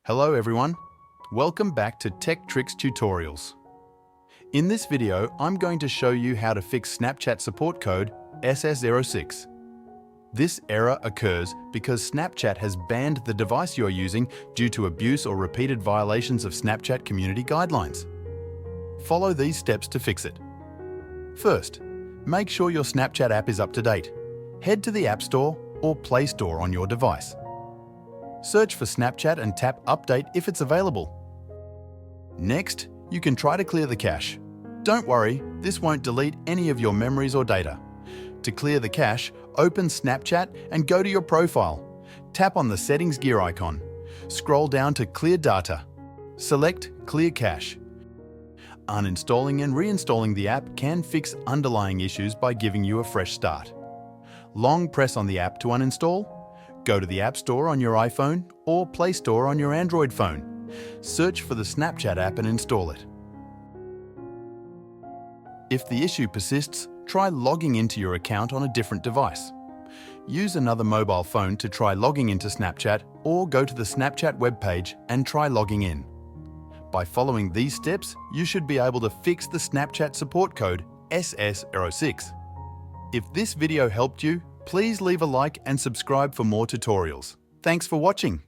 Hello everyone, welcome back to Tech Tricks Tutorials. In this video, I'm going to show you how to fix Snapchat support code SS06. This error occurs because Snapchat has banned the device you're using due to abuse or repeated violations of Snapchat community guidelines. Follow these steps to fix it. First, make sure your Snapchat app is up to date. Head to the App Store or Play Store on your device. Search for Snapchat and tap Update if it's available. Next, you can try to clear the cache. Don't worry, this won't delete any of your memories or data. To clear the cache, open Snapchat and go to your profile. Tap on the Settings gear icon. Scroll down to Clear Data. Select Clear Cache. Uninstalling and reinstalling the app can fix underlying issues by giving you a fresh start. Long press on the app to uninstall. Go to the App Store on your iPhone or Play Store on your Android phone. Search for the Snapchat app and install it. If the issue persists, try logging into your account on a different device. Use another mobile phone to try logging into Snapchat or go to the Snapchat webpage and try logging in. By following these steps, you should be able to fix the Snapchat support code SS06. If this video helped you, please leave a like and subscribe for more tutorials. Thanks for watching.